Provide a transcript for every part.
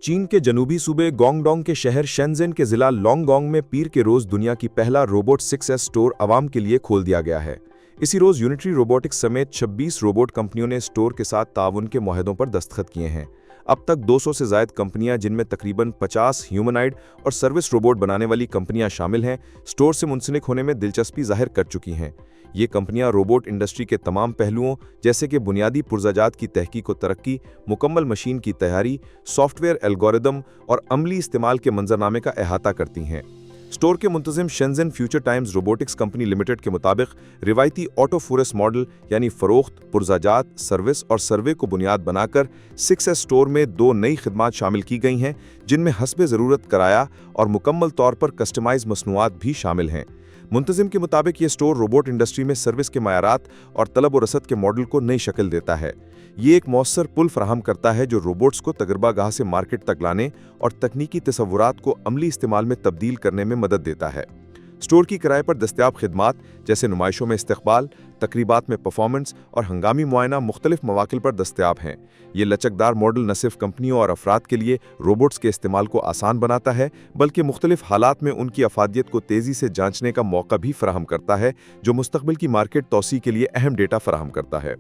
चीन के जनूबी सूबे गोंगडोंग के शहर शेनज़ेन के ज़िला लोंगगोंग में पीर के रोज़ दुनिया की पहला रोबोट 6S स्टोर आवाम के लिए खोल दिया गया है। इसी रोज़ यूनिटरी रोबोटिक्स समेत 26 रोबोट कंपनियों ने स्टोर के साथ ताउन के मुआहदों पर दस्तखत किए हैं। अब तक 200 से ज़ायद कंपनियां, जिनमें तकरीबन 50 ह्यूमनॉइड और सर्विस रोबोट बनाने वाली कंपनियां शामिल हैं, स्टोर से मुंसलिक होने में दिलचस्पी जाहिर कर चुकी हैं। ये कंपनियां रोबोट इंडस्ट्री के तमाम पहलुओं जैसे कि बुनियादी पुर्ज़ाजात की तहकीक व तरक्की, मुकम्मल मशीन की तैयारी, सॉफ्टवेयर एल्गोरिदम और अमली इस्तेमाल के मंजरनामे का अहाता करती हैं। स्टोर के मुंतज़िम Shenzhen future times robotics company limited के मुताबिक रिवायती ऑटो फूरस मॉडल यानी फ़रोख्त, पुर्ज़ाजात, सर्विस और सर्वे को बुनियाद बनाकर 6S स्टोर में 2 नई खिदमात शामिल की गई हैं, जिनमें हस्बे ज़रूरत किराया और मुकम्मल तौर पर कस्टमाइज मसनूआत भी शामिल हैं। मुंतज़िम के मुताबिक ये स्टोर रोबोट इंडस्ट्री में सर्विस के मायारात और तलब व रसद के मॉडल को नई शक्ल देता है। ये एक मौसर पुल फराहम करता है जो रोबोट्स को तजर्बागाह से मार्केट तक लाने और तकनीकी तसव्वुरात को अमली इस्तेमाल में तब्दील करने में मदद देता है। स्टोर की किराए पर दस्तयाब खिदमात जैसे नुमाइशों में इस्तकबाल, तकरीबात में परफॉर्मेंस और हंगामी मुआयना मुख्तलिफ मवाकिल पर दस्तयाब हैं। ये लचकदार मॉडल न सिर्फ कंपनियों और अफराद के लिए रोबोट्स के इस्तेमाल को आसान बनाता है, बल्कि मुख्तलिफ हालात में उनकी अफादियत को तेज़ी से जांचने का मौका भी फराहम करता है, जो मुस्तकबिल की मार्केट तौसी के लिए अहम डेटा फराहम करता है।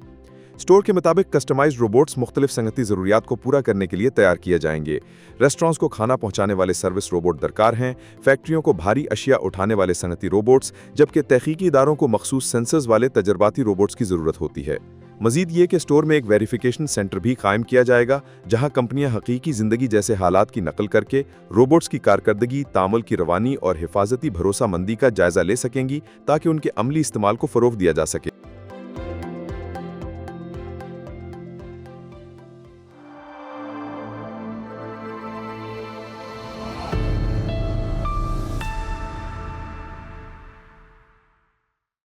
स्टोर के मुताबिक कस्टमाइज्ड रोबोट्स मुख्तलिफ संगती ज़रूरियात को पूरा करने के लिए तैयार किए जाएंगे। रेस्टोरेंट्स को खाना पहुंचाने वाले सर्विस रोबोट दरकार हैं, फैक्ट्रियों को भारी अशिया उठाने वाले सनती रोबोट्स, जबकि तहकीकी इदारों को मखसूस सेंसर्स वाले तजर्बाती रोबोट्स की ज़रूरत होती है। मजीद ये कि स्टोर में एक वेरिफिकेशन सेंटर भी कायम किया जाएगा, जहां कंपनियां हकीकी ज़िंदगी जैसे हालात की नकल करके रोबोट्स की कारकर्दगी, तामुल की रवानी और हिफाजती भरोसामंदी का जायज़ा ले सकेंगी, ताकि उनके अमली इस्तेमाल को फ़रोग़ दिया जा सके।